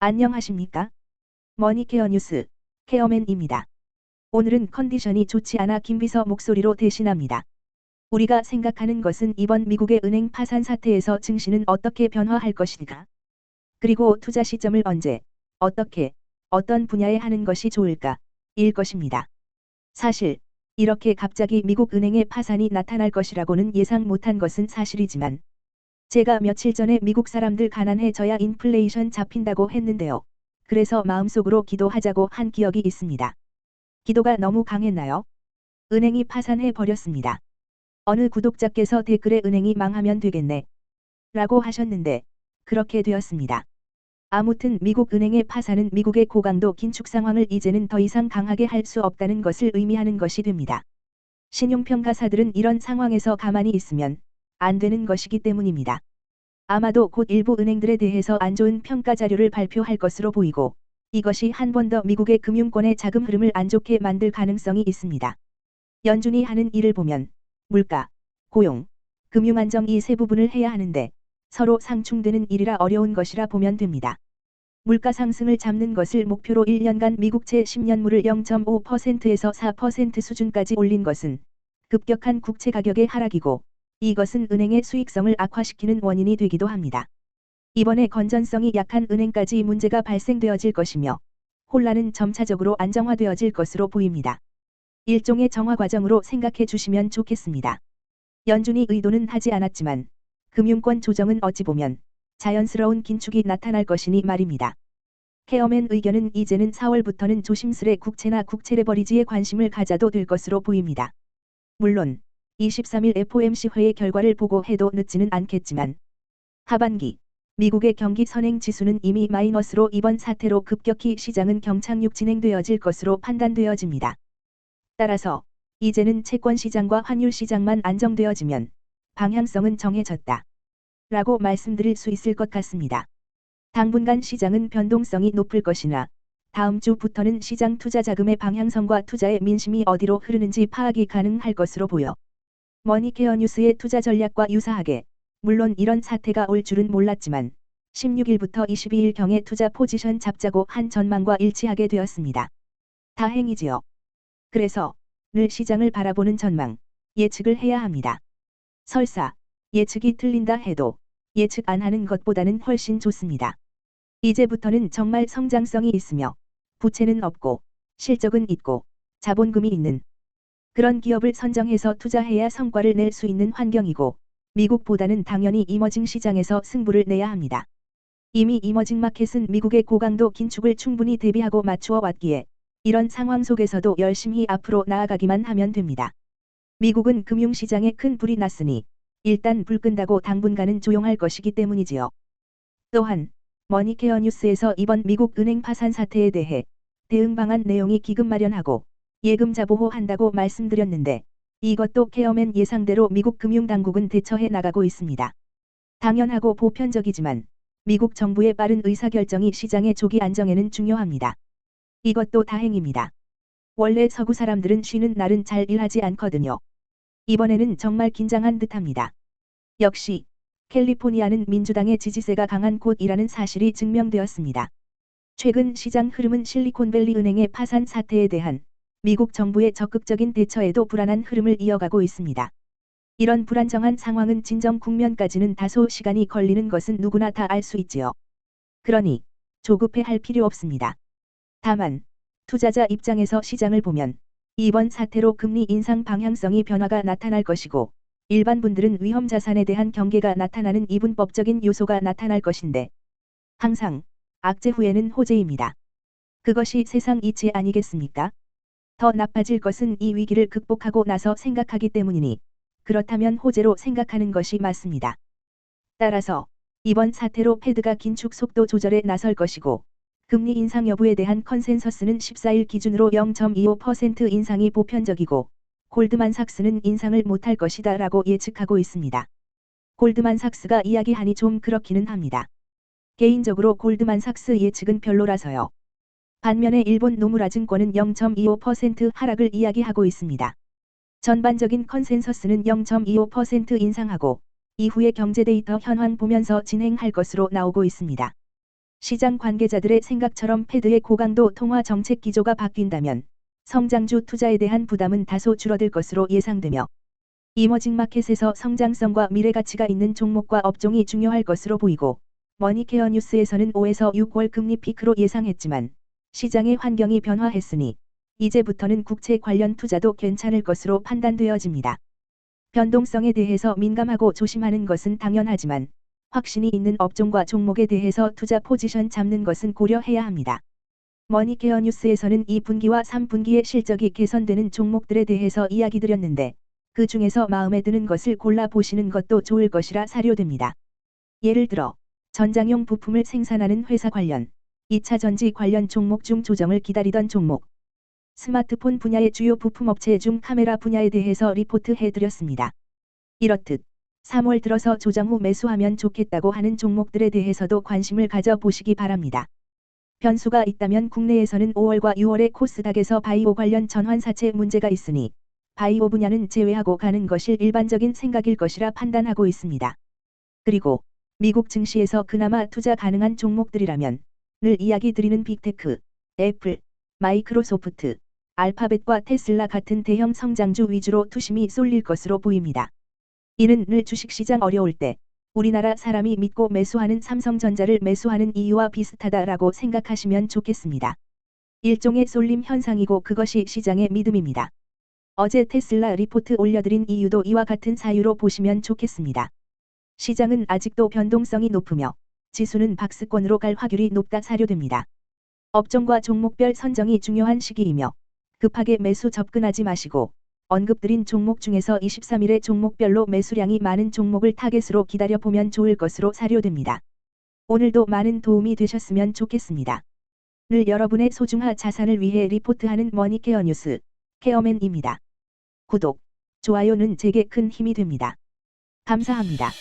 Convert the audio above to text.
안녕하십니까? 머니케어 뉴스, 케어맨입니다. 오늘은 컨디션이 좋지 않아 김비서 목소리로 대신합니다. 우리가 생각하는 것은 이번 미국의 은행 파산 사태에서 증시는 어떻게 변화할 것인가? 그리고 투자 시점을 언제, 어떻게, 어떤 분야에 하는 것이 좋을까? 일 것입니다. 사실, 이렇게 갑자기 미국 은행의 파산이 나타날 것이라고는 예상 못한 것은 사실이지만, 제가 며칠 전에 미국 사람들 가난해져야 인플레이션 잡힌다고 했는데요. 그래서 마음속으로 기도하자고 한 기억이 있습니다. 기도가 너무 강했나요? 은행이 파산해 버렸습니다. 어느 구독자께서 댓글에 은행이 망하면 되겠네 라고 하셨는데 그렇게 되었습니다. 아무튼 미국 은행의 파산은 미국의 고강도 긴축 상황을 이제는 더 이상 강하게 할 수 없다는 것을 의미하는 것이 됩니다. 신용평가사들은 이런 상황에서 가만히 있으면 안 되는 것이기 때문입니다. 아마도 곧 일부 은행들에 대해서 안 좋은 평가 자료를 발표할 것으로 보이고 이것이 한 번 더 미국의 금융권의 자금 흐름을 안 좋게 만들 가능성이 있습니다. 연준이 하는 일을 보면 물가, 고용, 금융 안정 이 세 부분을 해야 하는데 서로 상충되는 일이라 어려운 것이라 보면 됩니다. 물가 상승을 잡는 것을 목표로 1년간 미국채 10년물을 0.5%에서 4% 수준까지 올린 것은 급격한 국채 가격의 하락이고 이것은 은행의 수익성을 악화시키는 원인이 되기도 합니다. 이번에 건전성이 약한 은행까지 문제가 발생되어질 것이며 혼란은 점차적으로 안정화되어질 것으로 보입니다. 일종의 정화 과정으로 생각해 주시면 좋겠습니다. 연준이 의도는 하지 않았지만 금융권 조정은 어찌 보면 자연스러운 긴축이 나타날 것이니 말입니다. 케어맨 의견은 이제는 4월부터는 조심스레 국채나 국채 레버리지에 관심을 가져도 될 것으로 보입니다. 물론 23일 FOMC 회의 결과를 보고 해도 늦지는 않겠지만 하반기 미국의 경기 선행 지수는 이미 마이너스로 이번 사태로 급격히 시장은 경착륙 진행되어질 것으로 판단되어집니다. 따라서 이제는 채권 시장과 환율 시장만 안정되어지면 방향성은 정해졌다 라고 말씀드릴 수 있을 것 같습니다. 당분간 시장은 변동성이 높을 것이나 다음 주부터는 시장 투자 자금의 방향성과 투자의 민심이 어디로 흐르는지 파악이 가능할 것으로 보여 머니케어 뉴스의 투자 전략과 유사하게 물론 이런 사태가 올 줄은 몰랐지만 16일부터 22일경에 투자 포지션 잡자고 한 전망과 일치하게 되었습니다. 다행이지요. 그래서 늘 시장을 바라보는 전망, 예측을 해야 합니다. 설사 예측이 틀린다 해도 예측 안 하는 것보다는 훨씬 좋습니다. 이제부터는 정말 성장성이 있으며 부채는 없고 실적은 있고 자본금이 있는 그런 기업을 선정해서 투자해야 성과를 낼 수 있는 환경이고 미국보다는 당연히 이머징 시장에서 승부를 내야 합니다. 이미 이머징 마켓은 미국의 고강도 긴축을 충분히 대비하고 맞추어 왔기에 이런 상황 속에서도 열심히 앞으로 나아가기만 하면 됩니다. 미국은 금융시장에 큰 불이 났으니 일단 불 끈다고 당분간은 조용할 것이기 때문이지요. 또한 머니케어 뉴스에서 이번 미국 은행 파산 사태에 대해 대응 방안 내용이 기금 마련하고 예금자 보호한다고 말씀드렸는데 이것도 케어맨 예상대로 미국 금융당국은 대처해 나가고 있습니다. 당연하고 보편적이지만 미국 정부의 빠른 의사결정이 시장의 조기 안정에는 중요합니다. 이것도 다행입니다. 원래 서구 사람들은 쉬는 날은 잘 일하지 않거든요. 이번에는 정말 긴장한 듯합니다. 역시 캘리포니아는 민주당의 지지세가 강한 곳이라는 사실이 증명되었습니다. 최근 시장 흐름은 실리콘밸리 은행의 파산 사태에 대한 미국 정부의 적극적인 대처에도 불안한 흐름을 이어가고 있습니다. 이런 불안정한 상황은 진정 국면까지는 다소 시간이 걸리는 것은 누구나 다 알 수 있지요. 그러니 조급해할 필요 없습니다. 다만 투자자 입장에서 시장을 보면 이번 사태로 금리 인상 방향성이 변화가 나타날 것이고 일반 분들은 위험 자산에 대한 경계가 나타나는 이분법적인 요소가 나타날 것인데 항상 악재 후에는 호재입니다. 그것이 세상 이치 아니겠습니까? 더 나빠질 것은 이 위기를 극복하고 나서 생각하기 때문이니 그렇다면 호재로 생각하는 것이 맞습니다. 따라서 이번 사태로 패드가 긴축 속도 조절에 나설 것이고 금리 인상 여부에 대한 컨센서스는 14일 기준으로 0.25% 인상이 보편적이고 골드만삭스는 인상을 못할 것이다 라고 예측하고 있습니다. 골드만삭스가 이야기하니 좀 그렇기는 합니다. 개인적으로 골드만삭스 예측은 별로라서요. 반면에 일본 노무라 증권은 0.25% 하락을 이야기하고 있습니다. 전반적인 컨센서스는 0.25% 인상하고 이후의 경제 데이터 현황 보면서 진행할 것으로 나오고 있습니다. 시장 관계자들의 생각처럼 패드의 고강도 통화 정책 기조가 바뀐다면 성장주 투자에 대한 부담은 다소 줄어들 것으로 예상되며 이머징 마켓에서 성장성과 미래 가치가 있는 종목과 업종이 중요할 것으로 보이고 머니케어 뉴스에서는 5에서 6월 금리 피크로 예상했지만 시장의 환경이 변화했으니 이제부터는 국채 관련 투자도 괜찮을 것으로 판단되어집니다. 변동성에 대해서 민감하고 조심하는 것은 당연하지만 확신이 있는 업종과 종목에 대해서 투자 포지션 잡는 것은 고려해야 합니다. 머니케어 뉴스에서는 2분기와 3분기의 실적이 개선되는 종목들에 대해서 이야기 드렸는데 그 중에서 마음에 드는 것을 골라 보시는 것도 좋을 것이라 사료됩니다. 예를 들어 전장용 부품을 생산하는 회사 관련, 2차 전지 관련 종목 중 조정을 기다리던 종목, 스마트폰 분야의 주요 부품업체 중 카메라 분야에 대해서 리포트해드렸습니다. 이렇듯 3월 들어서 조정 후 매수하면 좋겠다고 하는 종목들에 대해서도 관심을 가져보시기 바랍니다. 변수가 있다면 국내에서는 5월과 6월에 코스닥에서 바이오 관련 전환사채 문제가 있으니 바이오 분야는 제외하고 가는 것이 일반적인 생각일 것이라 판단하고 있습니다. 그리고 미국 증시에서 그나마 투자 가능한 종목들이라면 늘 이야기 드리는 빅테크, 애플, 마이크로소프트, 알파벳과 테슬라 같은 대형 성장주 위주로 투심이 쏠릴 것으로 보입니다. 이는 늘 주식시장 어려울 때 우리나라 사람이 믿고 매수하는 삼성전자를 매수하는 이유와 비슷하다라고 생각하시면 좋겠습니다. 일종의 쏠림 현상이고 그것이 시장의 믿음입니다. 어제 테슬라 리포트 올려드린 이유도 이와 같은 사유로 보시면 좋겠습니다. 시장은 아직도 변동성이 높으며 지수는 박스권으로 갈 확률이 높다 사료됩니다. 업종과 종목별 선정이 중요한 시기이며 급하게 매수 접근하지 마시고 언급드린 종목 중에서 23일에 종목별로 매수량이 많은 종목을 타겟으로 기다려보면 좋을 것으로 사료됩니다. 오늘도 많은 도움이 되셨으면 좋겠습니다. 늘 여러분의 소중한 자산을 위해 리포트하는 머니케어 뉴스, 케어맨입니다. 구독, 좋아요는 제게 큰 힘이 됩니다. 감사합니다.